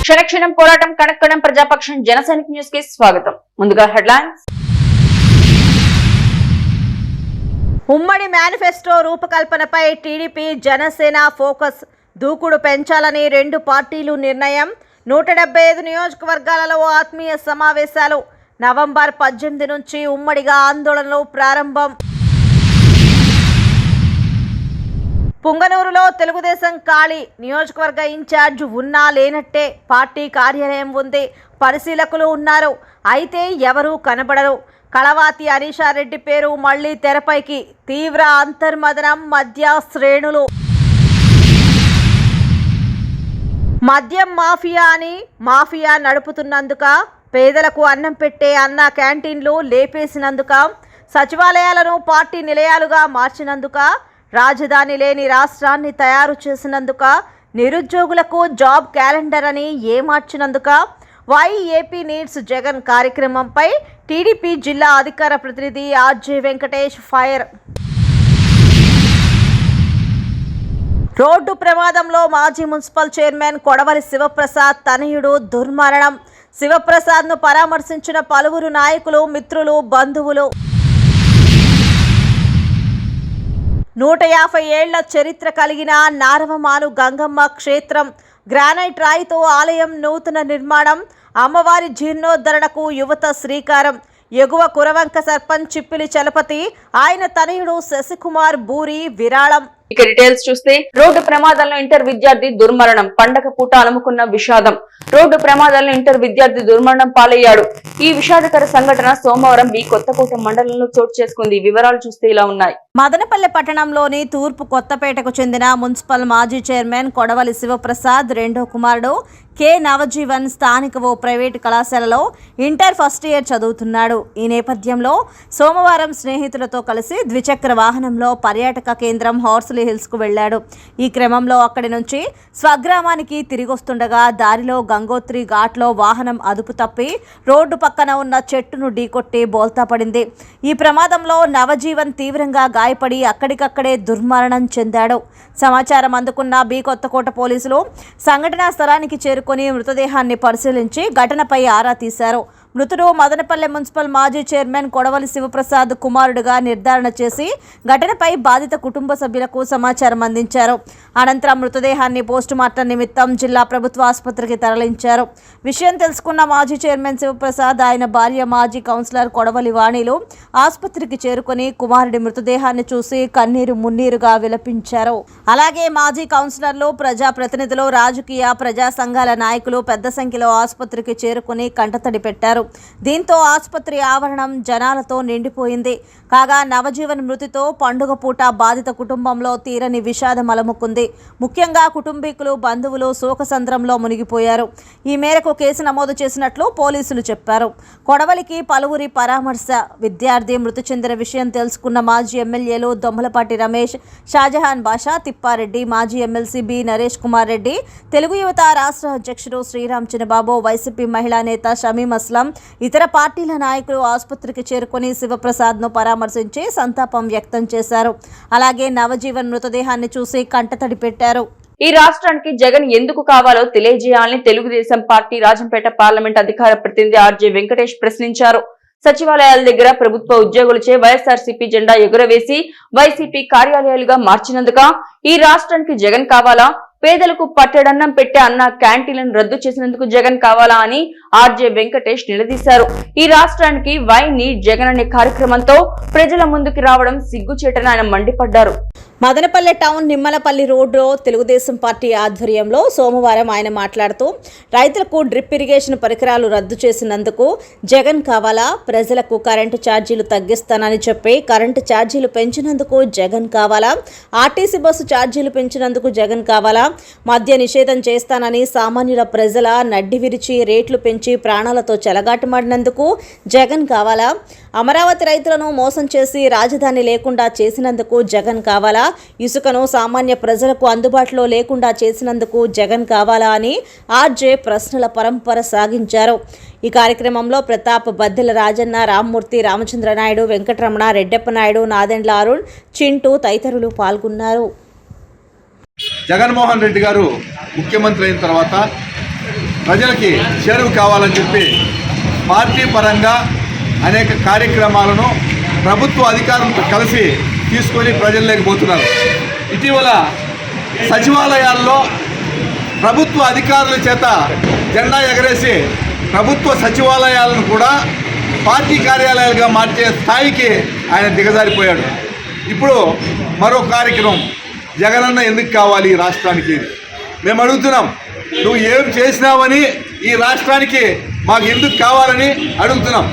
క్షణక్షణం పోరాటం కనక్కడం ప్రజాపక్షం జనసైనిక్ న్యూస్ కి స్వాగతం. ముందుగా హెడ్లైన్స్. ఉమ్మడి మేనిఫెస్టో రూపకల్పనపై టీడీపీ జనసేన ఫోకస్. దూకుడు పెంచాలని రెండు పార్టీలు నిర్ణయం. 175 నియోజకవర్గాలలో ఆత్మీయ సమావేశాలు. నవంబర్ 18 నుంచి ఉమ్మడిగా ఆందోళనలు ప్రారంభం. పుంగనూరులో తెలుగుదేశం ఖాళీ. నియోజకవర్గ ఇన్ఛార్జ్ ఉన్నా లేనట్టే. పార్టీ కార్యాలయం ఉంది, పరిశీలకులు ఉన్నారు, అయితే ఎవరూ కనబడరు. కళవాతి హరీషారెడ్డి పేరు మళ్లీ తెరపైకి. తీవ్ర అంతర్మదనం మధ్య శ్రేణులు. మద్యం మాఫియా అని మాఫియా నడుపుతున్నందుక, పేదలకు అన్నం పెట్టే అన్న క్యాంటీన్లు లేపేసినందుక, సచివాలయాలను పార్టీ నిలయాలుగా మార్చినందుక, రాజధాని లేని రాష్ట్రాన్ని తయారు చేసినందుక, నిరుద్యోగులకు జాబ్ క్యాలెండర్ అని ఏమార్చినందుక, వై ఏపీ నీడ్స్ జగన్ కార్యక్రమంపై టీడీపీ జిల్లా అధికార ప్రతినిధి ఆర్జే వెంకటేష్ ఫైర్. రోడ్డు ప్రమాదంలో మాజీ మున్సిపల్ చైర్మన్ కొడవలి శివప్రసాద్ తనయుడు దుర్మరణం. శివప్రసాద్ను పరామర్శించిన పలువురు నాయకులు, మిత్రులు, బంధువులు. 150 ఏళ్ల చరిత్ర కలిగిన నారవమాను గంగమ్మ క్షేత్రం. గ్రానైట్ రాయితో ఆలయం నూతన నిర్మాణం. అమ్మవారి జీర్ణోద్ధరణకు యువత శ్రీకారం. ఎగువ కురవంక సర్పంచ్ చిప్పిలి చలపతి, ఆయన తనయుడు శశికుమార్ బూరి విరాళం. ఇక డీటెయిల్స్ చూస్తే, రోడ్డు ప్రమాదంలో ఇంటర్ విద్యార్థి దుర్మరణం. పండగ పూట అలుముకున్న విషాదం. రోడ్డు ప్రమాదంలో ఇంటర్ విద్యార్థి దుర్మరణం పాలయ్యాడు. ఈ విషాదకర సంఘటన సోమవారం బి కొత్తకోట మండలంలో చోటు చేసుకుంది. వివరాలు చూస్తే ఇలా ఉన్నాయి. మదనపల్లె పట్టణంలోని తూర్పు కొత్తపేటకు చెందిన మున్సిపల్ మాజీ చైర్మన్ కొడవలి శివప్రసాద్ రెండో కుమారుడు కె నవజీవన్ స్థానిక ఓ ప్రైవేటు కళాశాలలో ఇంటర్ ఫస్ట్ ఇయర్ చదువుతున్నాడు. ఈ నేపథ్యంలో సోమవారం స్నేహితులతో కలిసి ద్విచక్ర వాహనంలో పర్యాటక కేంద్రం హార్స్లీ హిల్స్ కు వెళ్లాడు. ఈ క్రమంలో అక్కడి నుంచి స్వగ్రామానికి తిరిగొస్తుండగా దారిలో గంగోత్రి ఘాట్లో వాహనం అదుపు తప్పి రోడ్డు పక్కన ఉన్న చెట్టును ఢీకొట్టి బోల్తా పడింది. ఈ ప్రమాదంలో నవజీవన్ తీవ్రంగా గాయపడి అక్కడికక్కడే దుర్మరణం చెందాడు. సమాచారం అందుకున్న బి కొత్తకోట పోలీసులు సంఘటనా స్థలానికి చేరుకొని మృతదేహాన్ని పరిశీలించి ఘటనపై ఆరా తీశారు. మృతుడు మదనపల్లె మున్సిపల్ మాజీ చైర్మన్ కొడవలి శివప్రసాద్ కుమారుడుగా నిర్ధారణ చేసి ఘటనపై బాధిత కుటుంబ సభ్యులకు సమాచారం అందించారు. అనంతరం మృతదేహాన్ని పోస్టుమార్టం నిమిత్తం జిల్లా ప్రభుత్వ ఆసుపత్రికి తరలించారు. విషయం తెలుసుకున్న మాజీ చైర్మన్ శివప్రసాద్, ఆయన భార్య మాజీ కౌన్సిలర్ కొడవలి వాణిలు ఆసుపత్రికి చేరుకొని కుమారుడి మృతదేహాన్ని చూసి కన్నీరు మున్నీరుగా విలపించారు. అలాగే మాజీ కౌన్సిలర్లు, ప్రజాప్రతినిధులు, రాజకీయ ప్రజా సంఘాల నాయకులు పెద్ద సంఖ్యలో ఆసుపత్రికి చేరుకుని కంటతడి పెట్టారు. దీంతో ఆసుపత్రి ఆవరణం జనాలతో నిండిపోయింది. కాగా నవజీవన్ మృతితో పండుగ పూట బాధిత కుటుంబంలో తీరని విషాదం అలముకుంది. ముఖ్యంగా కుటుంబీకులు, బంధువులు శోకసంద్రంలో మునిగిపోయారు. ఈ మేరకు కేసు నమోదు చేసినట్లు పోలీసులు చెప్పారు. కొడవలికి పలువురి పరామర్శ. విద్యార్థి మృతి చెందిన విషయం తెలుసుకున్న మాజీ ఎమ్మెల్యేలు దొమ్మలపాటి రమేష్, షాజహాన్ బాషా, తిప్పారెడ్డి, మాజీ ఎమ్మెల్సీ బి నరేష్ కుమార్ రెడ్డి, తెలుగు యువత రాష్ట్ర అధ్యక్షుడు శ్రీరామ్ చిన్నబాబు, వైసీపీ మహిళా నేత షమీం అస్లాం, ఇతర పార్టీల నాయకులు ఆసుపత్రికి చేరుకుని శివప్రసాద్ను పరామర్శించి సంతాపం వ్యక్తం చేశారు. అలాగే నవజీవన్ మృతదేహాన్ని చూసి కంటతడి పెట్టారు. ఈ రాష్ట్రానికి జగన్ ఎందుకు కావాలో తెలియజేయాలని తెలుగుదేశం పార్టీ రాజంపేట పార్లమెంట్ అధికార ప్రతినిధి ఆర్జే వెంకటేష్ ప్రశ్నించారు. సచివాలయాల దగ్గర ప్రభుత్వ ఉద్యోగులచే వైఎస్ఆర్సీపీ జెండా ఎగురవేసి వైసీపీ కార్యాలయాలుగా మార్చినందుక ఈ రాష్ట్రానికి జగన్ కావాలా? పేదలకు పట్టెడన్నం పెట్టే అన్న క్యాంటీన్లను రద్దు చేసినందుకు జగన్ కావాలా అని ఆర్జే వెంకటేష్ నిలదీశారు. ఈ రాష్ట్రానికి వై నీడ్ జగన్ అనే కార్యక్రమంతో ప్రజల ముందుకు రావడం సిగ్గుచేటని ఆయన మండిపడ్డారు. మదనపల్లె టౌన్ నిమ్మలపల్లి రోడ్డులో తెలుగుదేశం పార్టీ ఆధ్వర్యంలో సోమవారం ఆయన మాట్లాడుతూ, రైతులకు డ్రిప్ ఇరిగేషన్ పరికరాలు రద్దు చేసినందుకు జగన్ కావాలా? ప్రజలకు కరెంటు ఛార్జీలు తగ్గిస్తానని చెప్పి కరెంటు ఛార్జీలు పెంచినందుకు జగన్ కావాలా? ఆర్టీసీ బస్సు ఛార్జీలు పెంచినందుకు జగన్ కావాలా? మద్య నిషేధం చేస్తానని సామాన్యుల ప్రజల నడ్డి విరిచి రేట్లు పెంచి ప్రాణాలతో చెలగాటమాడినందుకు జగన్ కావాలా? అమరావతి రైతులను మోసం చేసి రాజధాని లేకుండా చేసినందుకు జగన్ కావాలా? ఇసుకను సామాన్య ప్రజలకు అందుబాటులో లేకుండా చేసినందుకు జగన్ కావాలా అని ఆర్జే ప్రశ్నల పరంపర సాగించారు. ఈ కార్యక్రమంలో ప్రతాప్, బద్దెల రాజన్న, రామ్మూర్తి, రామచంద్ర నాయుడు, వెంకటరమణ, రెడ్డప్ప నాయుడు, నాదెండ్ల అరుణ్, చింటూ తదితరులు పాల్గొన్నారు. జగన్మోహన్ రెడ్డి గారు ముఖ్యమంత్రి అయిన తర్వాత ప్రజలకి చేరువ కావాలని చెప్పి పార్టీ పరంగా అనేక కార్యక్రమాలను ప్రభుత్వ అధికారులతో కలిసి తీసుకొని ప్రజల్లోకి పోతున్నారు. ఇటీవల సచివాలయాల్లో ప్రభుత్వ అధికారుల చేత జెండా ఎగరేసి ప్రభుత్వ సచివాలయాలను కూడా పార్టీ కార్యాలయాలుగా మార్చే స్థాయికి ఆయన దిగజారిపోయాడు. ఇప్పుడు మరో కార్యక్రమం, జగనన్న ఎందుకు కావాలి ఈ రాష్ట్రానికి? మేము అడుగుతున్నాం, నువ్వు ఏం చేసినావని ఈ రాష్ట్రానికి మాకు ఎందుకు కావాలని అడుగుతున్నాం.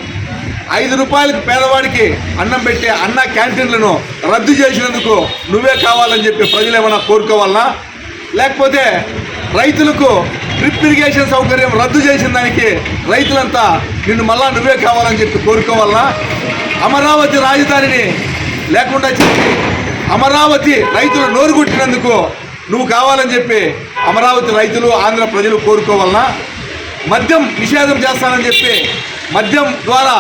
5 రూపాయలకు పేదవాడికి అన్నం పెట్టే అన్న క్యాంటీన్లను రద్దు చేసినందుకు నువ్వే కావాలని చెప్పి ప్రజలు ఏమైనా కోరుకోవాలన్నా, లేకపోతే రైతులకు డ్రిప్ ఇరిగేషన్ సౌకర్యం రద్దు చేసిన దానికి రైతులంతా నిన్ను మళ్ళా నువ్వే కావాలని చెప్పి కోరుకోవాలన్నా, అమరావతి రాజధానిని లేకుండా చెప్పి అమరావతి రైతులు నోరు కొట్టినందుకు నువ్వు కావాలని చెప్పి అమరావతి రైతులు ఆంధ్ర ప్రజలు కోరుకోవాలన్నా, మద్యం నిషేధం చేస్తానని చెప్పి మద్యం ద్వారా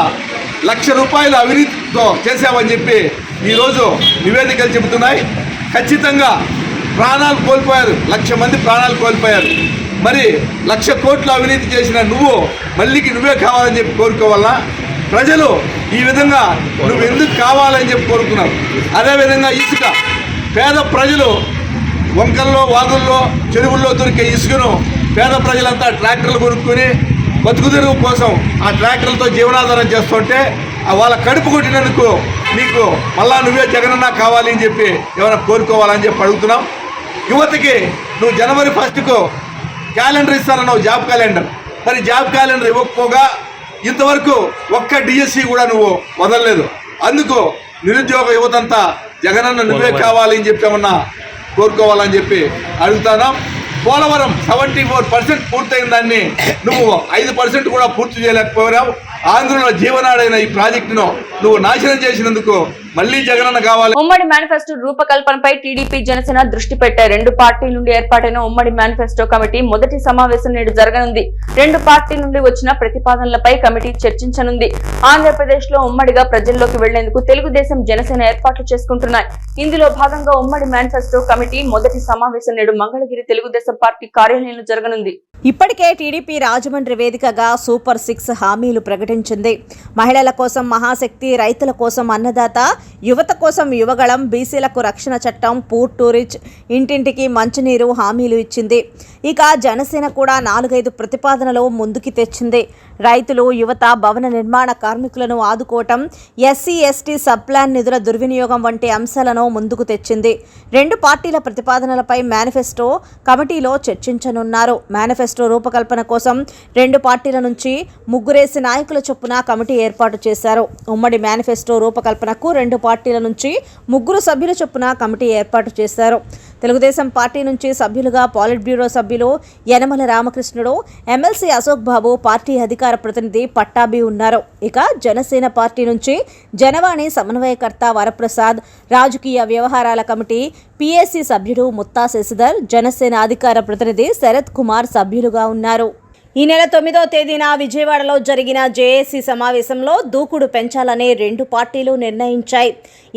₹1,00,000 అవినీతితో చేశావని చెప్పి ఈరోజు నివేదికలు చెబుతున్నాయి. ఖచ్చితంగా ప్రాణాలు కోల్పోయారు, 1,00,000 మంది ప్రాణాలు కోల్పోయారు. మరి 1,00,000 కోట్ల అవినీతి చేసిన నువ్వు మళ్ళీకి నువ్వే కావాలని చెప్పి కోరుకోవాలన్నా, ప్రజలు ఈ విధంగా నువ్వు ఎందుకు కావాలని చెప్పి కోరుకున్నారు. అదేవిధంగా ఇసుక, పేద ప్రజలు వంకల్లో వాగుల్లో చెరువుల్లో దొరికే ఇసుకను పేద ప్రజలంతా ట్రాక్టర్లు కొనుక్కొని బతుకుదెరువు కోసం ఆ ట్రాక్టర్లతో జీవనాధారం చేస్తుంటే వాళ్ళ కడుపు కొట్టినందుకు నీకు మళ్ళా నువ్వే జగనన్న కావాలి అని చెప్పి ఏమైనా కోరుకోవాలని చెప్పి అడుగుతున్నాం. యువతకి నువ్వు జనవరి 1కు క్యాలెండర్ ఇస్తానన్నావు, జాబ్ క్యాలెండర్. మరి జాబ్ క్యాలెండర్ ఇవ్వకపోగా ఇంతవరకు ఒక్క డిఎస్సి కూడా నువ్వు వదలలేదు. అందుకు నిరుద్యోగ యువతంతా జగనన్న నువ్వే కావాలి అని చెప్పి ఏమన్నా కోరుకోవాలని చెప్పి అడుగుతున్నాం. పోలవరం 74% పూర్తయిన దాన్ని నువ్వు 5% కూడా పూర్తి చేయలేకపోయావు. ఆంధ్రలో జీవనాడైన ఈ ప్రాజెక్టును నువ్వు నాశనం చేసినందుకు మళ్లీ జగనన్న కావాలి. ఉమ్మడి మేనిఫెస్టో రూపకల్పనపై టీడీపీ జనసేన దృష్టి పెట్టాయి. 2 పార్టీల నుండి ఏర్పాటైన ఉమ్మడి మేనిఫెస్టో కమిటీ మొదటి సమావేశం నేడు జరగనుంది. 2 పార్టీల నుండి వచ్చిన ప్రతిపాదనలపై కమిటీ చర్చించనుంది. ఆంధ్రప్రదేశ్ లో ఉమ్మడిగా ప్రజల్లోకి వెళ్లేందుకు తెలుగుదేశం జనసేన ఏర్పాట్లు చేసుకుంటున్నాయి. ఇందులో భాగంగా ఉమ్మడి మేనిఫెస్టో కమిటీ మొదటి సమావేశం నేడు మంగళగిరి తెలుగుదేశం పార్టీ కార్యాలయంలో జరగనుంది. ఇప్పటికే టీడీపీ రాజమండ్రి వేదికగా సూపర్ 6 హామీలు ప్రకటించింది. మహిళల కోసం మహాశక్తి, రైతుల కోసం అన్నదాత, యువత కోసం యువగళం, బీసీలకు రక్షణ చట్టం, పూర్ టు రిచ్, ఇంటింటికి మంచినీరు హామీలు ఇచ్చింది. ఇక జనసేన కూడా 4-5 ప్రతిపాదనలు ముందుకు తెచ్చింది. రైతులు, యువత, భవన నిర్మాణ కార్మికులను ఆదుకోవటం, ఎస్సీ ఎస్టీ సబ్ ప్లాన్ నిధుల దుర్వినియోగం వంటి అంశాలను ముందుకు తెచ్చింది. 2 పార్టీల ప్రతిపాదనలపై మేనిఫెస్టో కమిటీలో చర్చించనున్నారు. మేనిఫెస్టో రూపకల్పన కోసం 2 పార్టీల నుంచి 3 నాయకుల చొప్పున కమిటీ ఏర్పాటు చేశారు. ఉమ్మడి మేనిఫెస్టో రూపకల్పనకు 2 పార్టీల నుంచి 3 సభ్యుల చొప్పున కమిటీ ఏర్పాటు చేశారు. తెలుగుదేశం పార్టీ నుంచి సభ్యులుగా పాలిట్ బ్యూరో సభ్యులు యనమల రామకృష్ణుడు, ఎమ్మెల్సీ అశోక్ బాబు, పార్టీ అధికార ప్రతినిధి పట్టాభి ఉన్నారు. ఇక జనసేన పార్టీ నుంచి జనవాణి సమన్వయకర్త వరప్రసాద్, రాజకీయ వ్యవహారాల కమిటీ పిఎస్సి సభ్యుడు ముత్తా శశిధర్, జనసేన అధికార ప్రతినిధి శరత్ కుమార్ సభ్యులుగా ఉన్నారు. ఈ నెల 9వ తేదీన విజయవాడలో జరిగిన జేఏసీ సమావేశంలో దూకుడు పెంచాలని 2 పార్టీలు నిర్ణయించాయి.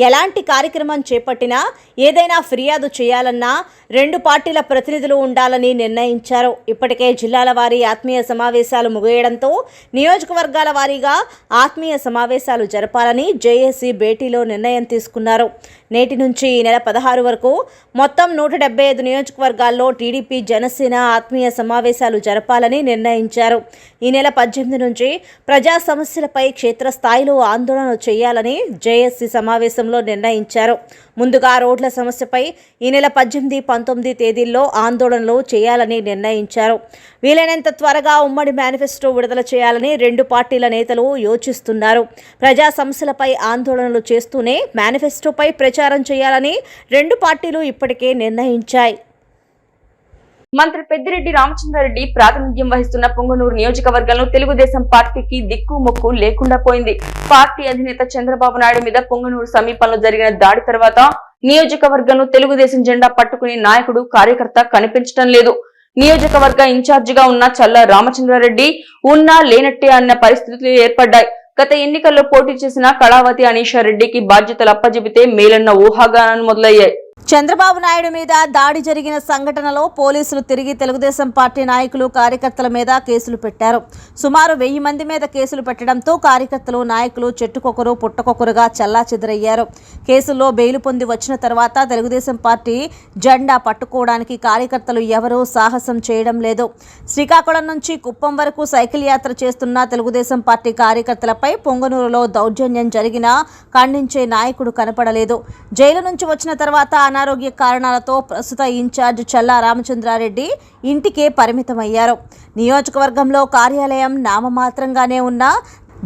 ఎలాంటి కార్యక్రమం చేపట్టినా, ఏదైనా ఫిర్యాదు చేయాలన్నా 2 పార్టీల ప్రతినిధులు ఉండాలని నిర్ణయించారు. ఇప్పటికే జిల్లాల వారీ ఆత్మీయ సమావేశాలు ముగియడంతో నియోజకవర్గాల వారీగా ఆత్మీయ సమావేశాలు జరపాలని జేఏసీ భేటీలో నిర్ణయం తీసుకున్నారు. నేటి నుంచి ఈ నెల 16 వరకు మొత్తం 175 నియోజకవర్గాల్లో టీడీపీ జనసేన ఆత్మీయ సమావేశాలు జరపాలని నిర్ణయించారు. ఈ నెల 18 నుంచి ప్రజా సమస్యలపై క్షేత్రస్థాయిలో ఆందోళన చేయాలని జేఏసీ సమావేశంలో నిర్ణయించారు. ముందుగా రోడ్ల సమస్యపై ఈ నెల 18, 19 తేదీల్లో ఆందోళనలు చేయాలని నిర్ణయించారు. వీలైనంత త్వరగా ఉమ్మడి మేనిఫెస్టో విడుదల చేయాలని 2 పార్టీల నేతలు యోచిస్తున్నారు. ప్రజా సమస్యలపై ఆందోళనలు చేస్తూనే మేనిఫెస్టోపై ప్రచారం చేయాలని 2 పార్టీలు ఇప్పటికే నిర్ణయించాయి. మంత్రి పెద్దిరెడ్డి రామచంద్రారెడ్డి ప్రాతినిధ్యం వహిస్తున్న పొంగనూరు నియోజకవర్గంలో తెలుగుదేశం పార్టీకి దిక్కు మొక్కు లేకుండా పోయింది. పార్టీ అధినేత చంద్రబాబు నాయుడు మీద పొంగనూరు సమీపంలో జరిగిన దాడి తర్వాత నియోజకవర్గంలో తెలుగుదేశం జెండా పట్టుకునే నాయకుడు, కార్యకర్త కనిపించడం లేదు. నియోజకవర్గ ఇన్ఛార్జిగా ఉన్న చల్లా రామచంద్రారెడ్డి ఉన్నా లేనట్టే అన్న పరిస్థితులు ఏర్పడ్డాయి. గత ఎన్నికల్లో పోటీ చేసిన కళావతి అనీషారెడ్డికి బాధ్యతలు అప్పజెబితే మేలన్న ఊహాగానాలు మొదలయ్యాయి. చంద్రబాబు నాయుడు మీద దాడి జరిగిన సంఘటనలో పోలీసులు తిరిగి తెలుగుదేశం పార్టీ నాయకులు కార్యకర్తల మీద కేసులు పెట్టారు. సుమారు 1000 మంది మీద కేసులు పెట్టడంతో కార్యకర్తలు నాయకులు చెట్టుకొకరు పుట్టకొకరుగా చెల్లాచెదరయ్యారు. కేసుల్లో బెయిలు పొంది వచ్చిన తర్వాత తెలుగుదేశం పార్టీ జెండా పట్టుకోవడానికి కార్యకర్తలు ఎవరూ సాహసం చేయడం లేదు. శ్రీకాకుళం నుంచి కుప్పం వరకు సైకిల్ యాత్ర చేస్తున్న తెలుగుదేశం పార్టీ కార్యకర్తలపై పొంగనూరులో దౌర్జన్యం జరిగినా ఖండించే నాయకుడు కనపడలేదు. జైలు నుంచి వచ్చిన తర్వాత అనారోగ్య కారణాలతో ప్రస్తుత ఇన్ఛార్జ్ చల్లా రామచంద్రారెడ్డి ఇంటికే పరిమితమయ్యారు. నియోజకవర్గంలో కార్యాలయం నామమాత్రంగానే ఉన్నా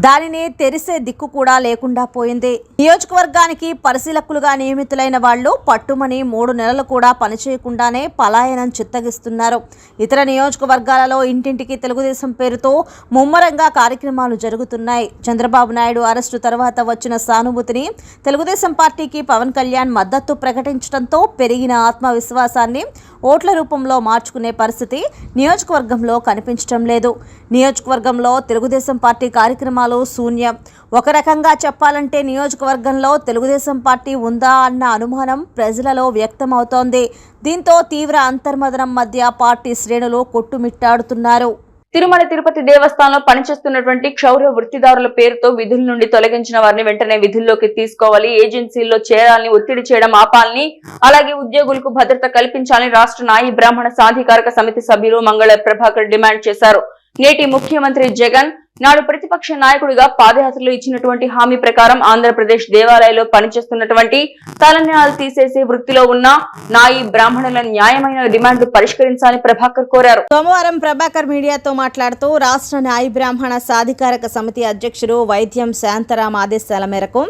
దానిని తెరిసే దిక్కు కూడా లేకుండా పోయింది. నియోజకవర్గానికి పరిశీలకులుగా నియమితులైన వాళ్లు పట్టుమని 3 నెలలు కూడా పనిచేయకుండానే పలాయనం చిత్తగిస్తున్నారు. ఇతర నియోజకవర్గాలలో ఇంటింటికి తెలుగుదేశం పేరుతో ముమ్మరంగా కార్యక్రమాలు జరుగుతున్నాయి. చంద్రబాబు నాయుడు అరెస్టు తర్వాత వచ్చిన సానుభూతిని తెలుగుదేశం పార్టీకి పవన్ కళ్యాణ్ మద్దతు ప్రకటించడంతో పెరిగిన ఆత్మవిశ్వాసాన్ని ఓట్ల రూపంలో మార్చుకునే పరిస్థితి నియోజకవర్గంలో కనిపించడం లేదు. నియోజకవర్గంలో తెలుగుదేశం పార్టీ కార్యక్రమాలు శూన్యం. ఒక రకంగా చెప్పాలంటే నియోజకవర్గంలో తెలుగుదేశం పార్టీ ఉందా అన్న అనుమానం ప్రజలలో వ్యక్తమవుతోంది. దీంతో తీవ్ర అంతర్మదనం మధ్య పార్టీ శ్రేణులు కొట్టుమిట్టాడుతున్నారు. తిరుమల తిరుపతి దేవస్థానంలో పనిచేస్తున్నటువంటి క్షౌర వృత్తిదారుల పేరుతో విధుల నుండి తొలగించిన వారిని వెంటనే విధుల్లోకి తీసుకోవాలి, ఏజెన్సీల్లో చేరాలని ఒత్తిడి చేయడం ఆపాలని, అలాగే ఉద్యోగులకు భద్రత కల్పించాలని రాష్ట్ర నాయి బ్రాహ్మణ సాధికారక సమితి సభ్యులు మంగళ ప్రభాకర్ డిమాండ్ చేశారు. నేటి ముఖ్యమంత్రి జగన్ నాడు ప్రతిపక్ష నాయకుడిగా పాదయాత్రలో ఇచ్చినటువంటి హామీ ప్రకారం ఆంధ్రప్రదేశ్ దేవాలయాల్లో పనిచేస్తున్నటువంటి తలనాలు తీసేసి వృత్తిలో ఉన్న నాయి బ్రాహ్మణుల న్యాయమైన డిమాండ్లు పరిష్కరించాలని ప్రభాకర్ కోరారు. సోమవారం ప్రభాకర్ మీడియాతో మాట్లాడుతూ రాష్ట్ర నాయి బ్రాహ్మణ సాధికారక సమితి అధ్యక్షుడు వైద్యం శాంతరాం ఆదేశాల మేరకు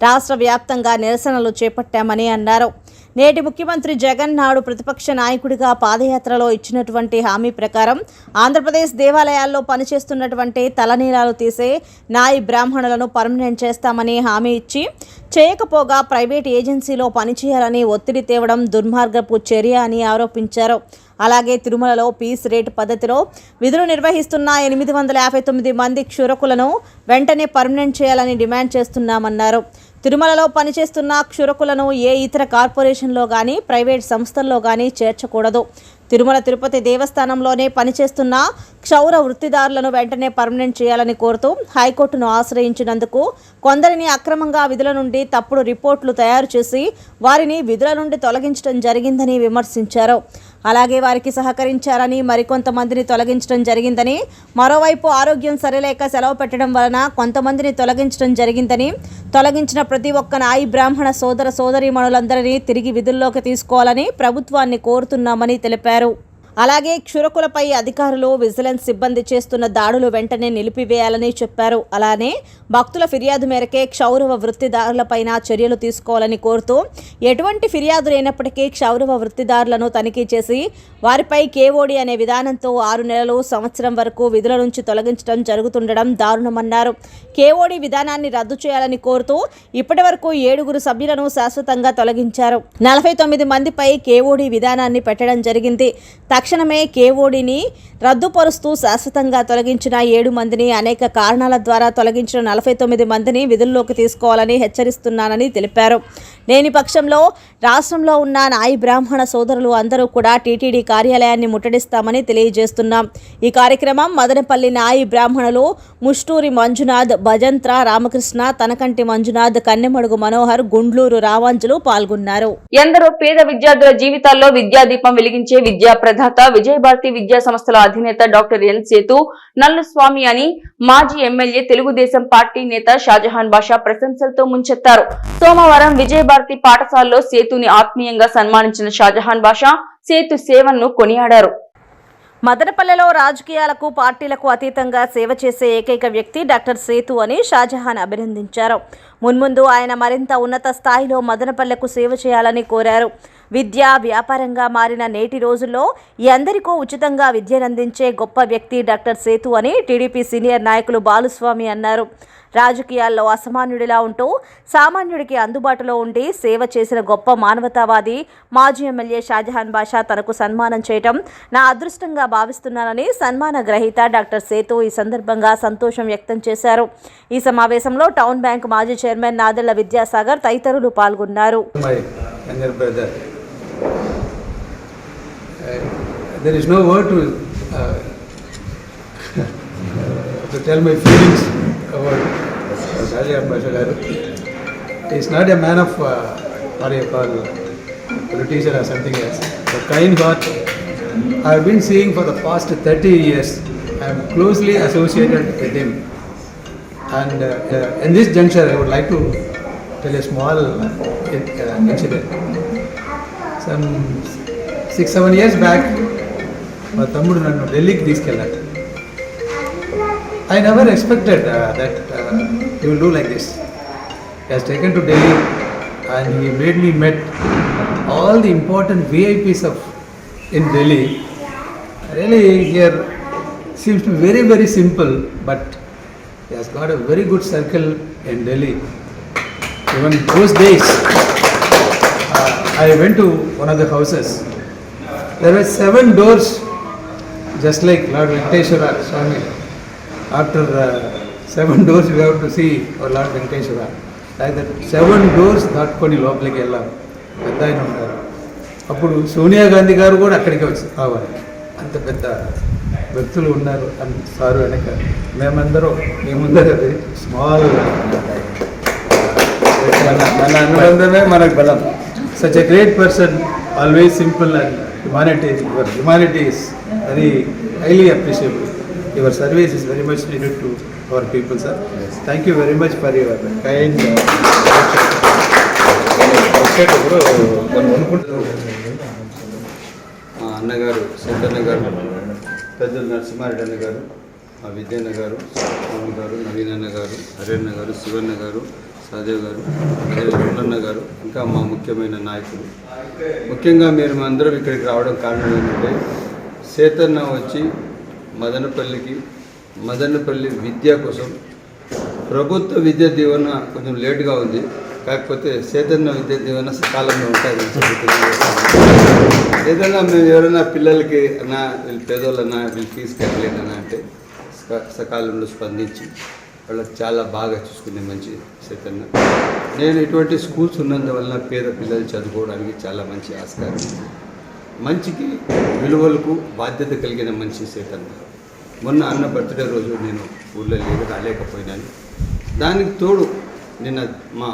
రాష్ట్ర వ్యాప్తంగా నిరసనలు చేపట్టామని అన్నారు. నేటి ముఖ్యమంత్రి జగన్ నాడు ప్రతిపక్ష నాయకుడిగా పాదయాత్రలో ఇచ్చినటువంటి హామీ ప్రకారం ఆంధ్రప్రదేశ్ దేవాలయాల్లో పనిచేస్తున్నటువంటి తలనీలాలు తీసే నాయి బ్రాహ్మణులను పర్మనెంట్ చేస్తామని హామీ ఇచ్చి చేయకపోగా ప్రైవేట్ ఏజెన్సీలో పనిచేయాలని ఒత్తిడి తేవడం దుర్మార్గపు చర్య అని ఆరోపించారు. అలాగే తిరుమలలో పీస్ రేటు పద్ధతిలో విధులు నిర్వహిస్తున్న 859 మంది క్షురకులను వెంటనే పర్మనెంట్ చేయాలని డిమాండ్ చేస్తున్నామన్నారు. తిరుమలలో పనిచేస్తున్న క్షురకులను ఏ ఇతర కార్పొరేషన్లో కానీ ప్రైవేట్ సంస్థల్లో కానీ చేర్చకూడదు. తిరుమల తిరుపతి దేవస్థానంలోనే పనిచేస్తున్న క్షౌర వృత్తిదారులను వెంటనే పర్మనెంట్ చేయాలని కోరుతూ హైకోర్టును ఆశ్రయించినందుకు కొందరిని అక్రమంగా విధుల నుండి తప్పుడు రిపోర్టులు తయారు చేసి వారిని విధుల నుండి తొలగించడం జరిగిందని విమర్శించారు. అలాగే వారికి సహకరించారని మరికొంతమందిని తొలగించడం జరిగిందని, మరోవైపు ఆరోగ్యం సరిలేక సెలవు పెట్టడం వలన కొంతమందిని తొలగించడం జరిగిందని, తొలగించిన ప్రతి ఒక్క నాయి బ్రాహ్మణ సోదర సోదరీమణులందరినీ తిరిగి విధుల్లోకి తీసుకోవాలని ప్రభుత్వాన్ని కోరుతున్నామని తెలిపారు. అలాగే క్షురకులపై అధికారులు విజిలెన్స్ సిబ్బంది చేస్తున్న దాడులు వెంటనే నిలిపివేయాలని చెప్పారు. అలానే భక్తుల ఫిర్యాదు మేరకే క్షౌరవ వృత్తిదారులపైన చర్యలు తీసుకోవాలని కోరుతూ ఎటువంటి ఫిర్యాదు లేనప్పటికీ క్షౌరవ వృత్తిదారులను తనిఖీ చేసి వారిపై కేఓడి అనే విధానంతో 6 నెలలు, సంవత్సరం వరకు విధుల నుంచి తొలగించడం జరుగుతుండడం దారుణమన్నారు. కేఓడి విధానాన్ని రద్దు చేయాలని కోరుతూ ఇప్పటి వరకు 7 సభ్యులను శాశ్వతంగా తొలగించారు. 49 మందిపై కేఓడి విధానాన్ని పెట్టడం జరిగింది. తక్షణమే కేఓడిని రద్దుపరుస్తూ శాశ్వతంగా తొలగించిన 7 మందిని, అనేక కారణాల ద్వారా తొలగించిన 49 మందిని విధుల్లోకి తీసుకోవాలని హెచ్చరిస్తున్నానని తెలిపారు. లేని పక్షంలో రాష్ట్రంలో ఉన్న నాయి బ్రాహ్మణ సోదరులు అందరూ కూడా టీటీడీ కార్యాలయాన్ని ముట్టడిస్తామని తెలియజేస్తున్నాం. ఈ కార్యక్రమం మదనపల్లి నాయి బ్రాహ్మణులు ముష్టూరి మంజునాథ్, భజంత్ర రామకృష్ణ, తనకంటి మంజునాథ్, కన్నెమడుగు మనోహర్, గుండ్లూరు రావాంజులు పాల్గొన్నారు. ఎందరో పేద విద్యార్థుల జీవితాల్లో విద్యాదీపం వెలిగించే విద్యా ప్రదాత విజయభారతి విద్యా సంస్థల అధినేత డాక్టర్ ఎన్ సేతు నల్లుస్వామి అని మాజీ ఎమ్మెల్యే తెలుగుదేశం పార్టీ నేత షాజహాన్ బాషా ప్రశంసలతో ముంచెత్తారు. సోమవారం విజయభారతి పాఠశాలలో సేతుని ఆత్మీయంగా సన్మానించిన షాజహాన్ బాషా సేతు సేవలను కొనియాడారు. మదనపల్లెలో రాజకీయాలకు పార్టీలకు అతీతంగా సేవ చేసే ఏకైక వ్యక్తి డాక్టర్ సేతు అని షాజహాన్ అభినందించారు. మున్ముందు ఆయన మరింత ఉన్నత స్థాయిలో మదనపల్లెకు సేవ చేయాలని కోరారు. విద్య వ్యాపారంగా మారిన నేటి రోజుల్లో ఎందరికో ఉచితంగా విద్యనందించే గొప్ప వ్యక్తి డాక్టర్ సేతు అని టీడీపీ సీనియర్ నాయకులు బాలుస్వామి అన్నారు. రాజకీయాల్లో అసామాన్యుడిలా ఉంటూ సామాన్యుడికి అందుబాటులో ఉండి సేవ చేసిన గొప్ప మానవతావాది మాజీ ఎమ్మెల్యే షాజహాన్ బాషా తనకు సన్మానం చేయటం నా అదృష్టంగా భావిస్తున్నానని సన్మాన గ్రహీత డాక్టర్ సేతు ఈ సందర్భంగా సంతోషం వ్యక్తం చేశారు. ఈ సమావేశంలో టౌన్ బ్యాంక్ మాజీ చైర్మన్ నాదెళ్ల విద్యాసాగర్ తదితరులు పాల్గొన్నారు. there is no word to tell my feelings about Shahjahan Basha garu. He is not a man of what you call politician or something else. A kind heart. I have been seeing for the past 30 years. I am closely associated with him. And in this juncture, I would like to tell a small incident. Some 6-7 years back, మా తమ్ముడు నన్ను ఢిల్లీకి తీసుకెళ్ళాడు. I never expected that he will do like this. He has taken to Delhi and he made me met all the important VIPs in Delhi. Really, here seems to be very, very simple, but he has got a very good circle in Delhi. Even those days, I went to one of the houses. There were 7 doors, just like Lord Venkateshwara Swami. After 7 doors, we have to see our Lord Venkateshwara. Like that, 7 doors దాటుకొని లోపలికి వెళ్ళాం. పెద్ద ఆయన ఉన్నారు. అప్పుడు సోనియా గాంధీ గారు కూడా అక్కడికి వచ్చి రావాలి. అంత పెద్ద వ్యక్తులు ఉన్నారు అని సారు వెనక మేమందరం మీ ముందర స్మాల్ మన అనుబంధమే మనకు బలం. Such a great person, always simple and humanity is very highly appreciable. Your service is very much needed to our people, sir. Thank you very much for your kind అన్నగారు సిద్ధన్న గారు, పెద్దలు నరసింహారెడ్డి అన్న గారు, విద్యన్న గారు, స్వామి గారు, నవీన్ అన్న గారు, హరియన్న గారు, శివన్న గారు, సహదేవ్ గారు, అన్న గారు, ఇంకా మా ముఖ్యమైన నాయకులు. ముఖ్యంగా మీరు అందరం ఇక్కడికి రావడం కారణం ఏంటంటే సేతన్న వచ్చి మదనపల్లి విద్య కోసం ప్రభుత్వ విద్యా దీవెన కొంచెం లేటుగా ఉంది, కాకపోతే సేతన్న విద్యా దీవెన సకాలంలో ఉంటుంది. ఏదైనా మేము ఎవరైనా పిల్లలకి అన్నా వీళ్ళు పేదోళ్ళన్నా వీళ్ళు ఫీజు కట్టలేదన్నా అంటే సకాలంలో స్పందించి వాళ్ళకి చాలా బాగా చూసుకునే మంచి సేతన్న. నేను ఇటువంటి స్కూల్స్ ఉన్నందువలన పేద పిల్లలు చదువుకోవడానికి చాలా మంచి ఆస్కారం, మంచికి విలువలకు బాధ్యత కలిగిన మంచి సేతన్న. మొన్న అన్న బర్త్డే రోజు నేను ఊళ్ళో రాలేకపోయినాను. దానికి తోడు నిన్న మా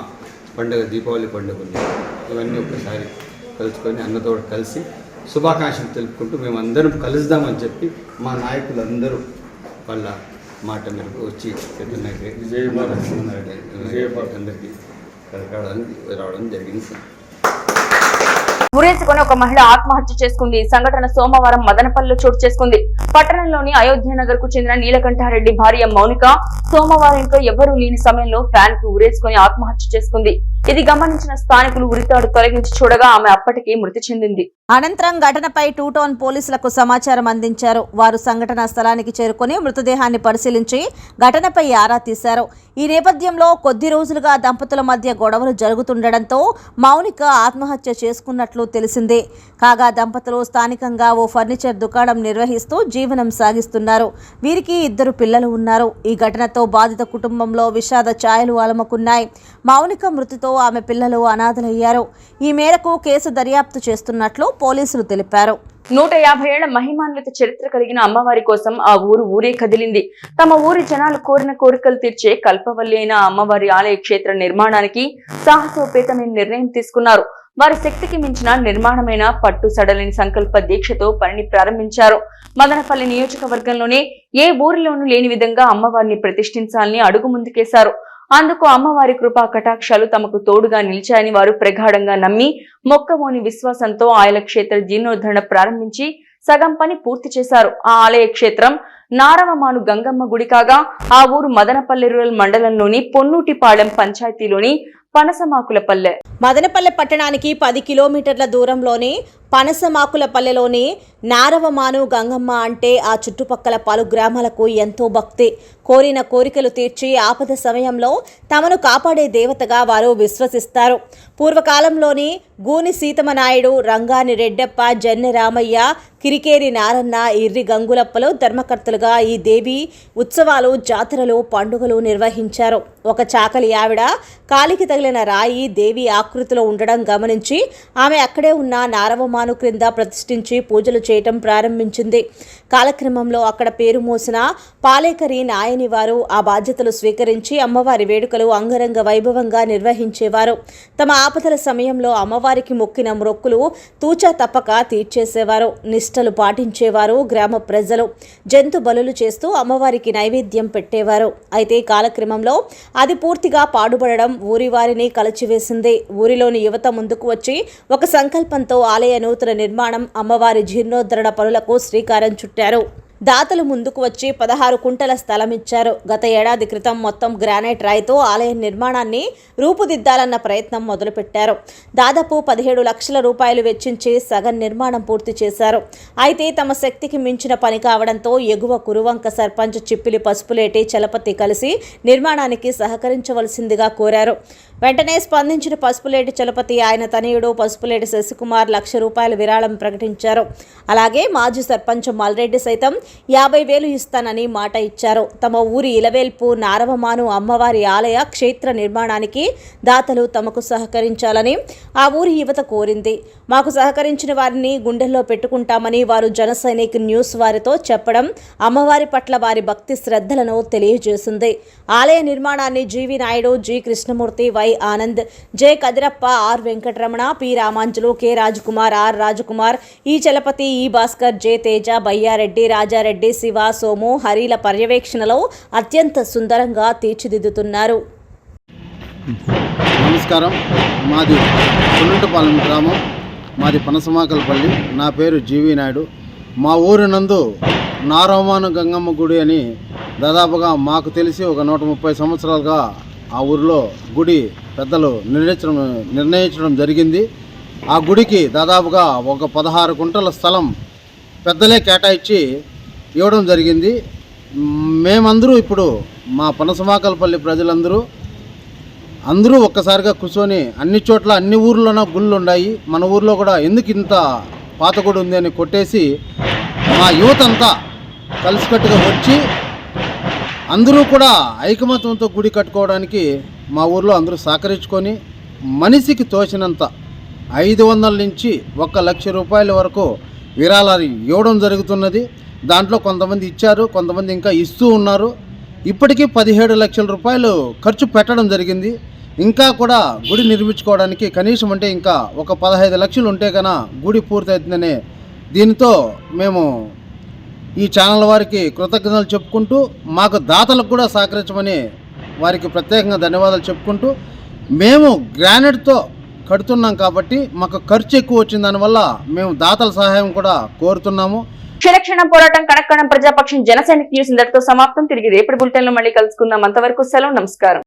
పండుగ దీపావళి పండుగ ఉంది. ఇవన్నీ ఒక్కసారి కలుసుకొని అన్నతో కలిసి శుభాకాంక్షలు తెలుపుకుంటూ మేమందరం కలుద్దామని చెప్పి మా నాయకులందరూ వాళ్ళ మాట మేరకు వచ్చి అందరికీ రావడం జరిగింది. ఉరేసుకొని ఒక మహిళ ఆత్మహత్య చేసుకుంది. ఈ సంఘటన సోమవారం మదనపల్లిలో చోటు చేసుకుంది. పట్టణంలోని అయోధ్యనగర్ కు చెందిన నీలకంఠారెడ్డి భార్య మౌనిక సోమవారం ఇంట్లో ఎవరూ లేని సమయంలో ఫ్యాన్ కు ఉరేసుకొని ఆత్మహత్య చేసుకుంది. ఇది గమనించిన స్థానికులు ఉరితాడు తొలగించి చూడగా ఆమె అప్పటికే మృతి చెందింది. అనంతరం ఘటనపై 2 టౌన్ పోలీసులకు సమాచారం అందించారు. వారు సంఘటనా స్థలానికి చేరుకుని మృతదేహాన్ని పరిశీలించి ఘటనపై ఆరా తీశారు. ఈ నేపథ్యంలో కొద్ది రోజులుగా దంపతుల మధ్య గొడవలు జరుగుతుండటంతో మౌనిక ఆత్మహత్య చేసుకున్నట్లు తెలిసింది. కాగా దంపతులు స్థానికంగా ఓ ఫర్నిచర్ దుకాణం నిర్వహిస్తూ జీవనం సాగిస్తున్నారు. వీరికి 2 పిల్లలు ఉన్నారు. ఈ ఘటనతో బాధిత కుటుంబంలో విషాద ఛాయలు అలముకున్నాయి. మౌనిక మృతితో ఆమె పిల్లలు అనాథలయ్యారు. ఈ మేరకు కేసు దర్యాప్తు చేస్తున్నట్లు పోలీసులు తెలిపారు. 150 ఏళ్ల మహిమాన్విత చరిత్ర కలిగిన అమ్మవారి కోసం ఆ ఊరే కదిలింది. తమ ఊరి జనాలు కోరిన కోరికలు తీర్చే కల్పవల్లి అయిన అమ్మవారి ఆలయ క్షేత్ర నిర్మాణానికి సాహసోపేతమైన నిర్ణయం తీసుకున్నారు. వారి శక్తికి మించిన నిర్మాణమైన పట్టు సడలిని సంకల్ప దీక్షతో పనిని ప్రారంభించారు. మదనపల్లి నియోజకవర్గంలోనే ఏ ఊరిలోనూ లేని విధంగా అమ్మవారిని ప్రతిష్ఠించాలని అడుగు ముందుకేశారు. అందుకు అమ్మవారి కృపా కటాక్షాలు తమకు తోడుగా నిలిచాయని వారు ప్రగాఢంగా నమ్మి మొక్కవోని విశ్వాసంతో ఆలయ క్షేత్ర జీర్ణోద్ధరణ ప్రారంభించి సగం పని పూర్తి చేశారు. ఆ ఆలయ క్షేత్రం నారవమాను గంగమ్మ గుడి కాగా ఆ ఊరు మదనపల్లి రూరల్ మండలంలోని పొన్నూటిపాళెం పంచాయతీలోని పనసమాకులపల్లె. మదనపల్లె పట్టణానికి 10 కిలోమీటర్ల దూరంలోని పనసమాకులపల్లెలోని నారవమాను గంగమ్మ అంటే ఆ చుట్టుపక్కల పలు గ్రామాలకు ఎంతో భక్తి. కోరిన కోరికలు తీర్చి ఆపద సమయంలో తమను కాపాడే దేవతగా వారు విశ్వసిస్తారు. పూర్వకాలంలోని గూని సీతమనాయుడు, రంగాని రెడ్డప్ప, జన్నె రామయ్య, కిరికేరి నారన్న, ఇర్రి గంగులప్పలు ధర్మకర్తలుగా ఈ దేవి ఉత్సవాలు, జాతరలు, పండుగలు నిర్వహించారు. ఒక చాకలి ఆవిడ కాలికి తగిలిన రాయి దేవి ఆకృతిలో ఉండడం గమనించి ఆమె అక్కడే ఉన్న నారవమాను క్రింద ప్రతిష్ఠించి పూజలు చేయటం ప్రారంభించింది. కాలక్రమంలో అక్కడ పేరు మోసిన పాలేకరి నాయని వారు ఆ బాధ్యతలు స్వీకరించి అమ్మవారి వేడుకలు అంగరంగ వైభవంగా నిర్వహించేవారు. తమ ఆపదల సమయంలో అమ్మవారికి మొక్కిన మొక్కులు తూచా తప్పక తీర్చేసేవారు. నిష్టలు పాటించేవారు. గ్రామ ప్రజలు జంతు బలులు చేస్తూ అమ్మవారికి నైవేద్యం పెట్టేవారు. అయితే కాలక్రమంలో అది పూర్తిగా పాడుబడడం ఊరి వారిని కలచివేసింది. ఊరిలోని యువత ముందుకు వచ్చి ఒక సంకల్పంతో ఆలయ నూతన నిర్మాణం, అమ్మవారి జీర్ణోద్ధరణ పనులకు శ్రీకారం చుట్టారు. దాతలు ముందుకు వచ్చి 16 కుంటల స్థలం ఇచ్చారు. గత ఏడాది క్రితం మొత్తం గ్రానైట్ రాయితో ఆలయ నిర్మాణాన్ని రూపుదిద్దాలన్న ప్రయత్నం మొదలుపెట్టారు. దాదాపు 17 లక్షల రూపాయలు వెచ్చించి సగం నిర్మాణం పూర్తి చేశారు. అయితే తమ శక్తికి మించిన పని కావడంతో ఎగువ కురువంక సర్పంచ్ చిప్పిలి పసుపులేటి చలపతి కలిసి నిర్మాణానికి సహకరించవలసిందిగా కోరారు. వెంటనే స్పందించిన పసుపులేటి చలపతి ఆయన తనయుడు పసుపులేటి శశికుమార్ ₹1,00,000 విరాళం ప్రకటించారు. అలాగే మాజీ సర్పంచ్ మల్రెడ్డి సైతం 50,000 ఇస్తానని మాట ఇచ్చారు. తమ ఊరి ఇలవేల్పు నారవమాను అమ్మవారి ఆలయ క్షేత్ర నిర్మాణానికి దాతలు తమకు సహకరించాలని ఆ ఊరి యువత కోరింది. మాకు సహకరించిన వారిని గుండెల్లో పెట్టుకుంటామని వారు జన సైనిక్ న్యూస్ వారితో చెప్పడం అమ్మవారి పట్ల వారి భక్తి శ్రద్ధలను తెలియజేసింది. ఆలయ నిర్మాణాన్ని G V Naidu, G Krishnamurthy, Y Anand, J Kadirappa, R Venkataramana, P Ramanjulu, K Rajkumar, R Rajkumar, E Chalapathi, E Bhaskar, J Teja, Bayyareddy, Rajareddy, Shiva, Somu, హరిల పర్యవేక్షణలో అత్యంత సుందరంగా తీర్చిదిద్దుతున్నారు. నమస్కారం. మాది పుల్లంటపాలెం గ్రామం, మాది పనసమాకలపల్లి. నా పేరు జీవి నాయుడు. మా ఊరి నందు నారవమాను గంగమ్మ గుడి అని దాదాపుగా మాకు తెలిసి ఒక 130 సంవత్సరాలుగా ఆ ఊరిలో గుడి పెద్దలు నిర్ణయించడం జరిగింది. ఆ గుడికి దాదాపుగా ఒక 16 కుంటల స్థలం పెద్దలే కేటాయించి ఇవ్వడం జరిగింది. మేమందరూ ఇప్పుడు మా పనసమాకలపల్లి ప్రజలందరూ ఒక్కసారిగా కూర్చొని అన్ని చోట్ల అన్ని ఊర్లోనూ గుళ్ళు ఉన్నాయి, మన ఊర్లో కూడా ఎందుకు ఇంత పాత గుడి ఉంది అని కొట్టేసి మా యువత అంతా కలిసికట్టుగా వచ్చి అందరూ కూడా ఐకమత్యంతో గుడి కట్టుకోవడానికి మా ఊర్లో అందరూ సహకరించుకొని మనిషికి తోచినంత 500 నుంచి ₹1,00,000 వరకు విరాళాలు ఇవ్వడం జరుగుతున్నది. దాంట్లో కొంతమంది ఇచ్చారు, కొంతమంది ఇంకా ఇస్తూ ఉన్నారు. ఇప్పటికీ 17 లక్షల రూపాయలు ఖర్చు పెట్టడం జరిగింది. ఇంకా కూడా గుడి నిర్మించుకోవడానికి కనీసం అంటే ఇంకా ఒక 15 లక్షలు ఉంటే కన్నా గుడి పూర్తవుతుందనే దీనితో మేము ఈ ఛానల్ వారికి కృతజ్ఞతలు చెప్పుకుంటూ మాకు దాతలకు కూడా సహకరించమని వారికి ప్రత్యేకంగా ధన్యవాదాలు చెప్పుకుంటూ, మేము గ్రానైట్తో కడుతున్నాం కాబట్టి మాకు ఖర్చు ఎక్కువ వచ్చిన దానివల్ల మేము దాతల సహాయం కూడా కోరుతున్నాము. క్షణక్షణం పోరాటం కనక్కడం ప్రజాపక్షం జనసైనిక్ న్యూస్ ఇంతటితో సమాప్తం. తిరిగి రేపటి బులెటిన్ లో మళ్ళీ కలుసుకుందాం. అంతవరకు సెలవు. నమస్కారం.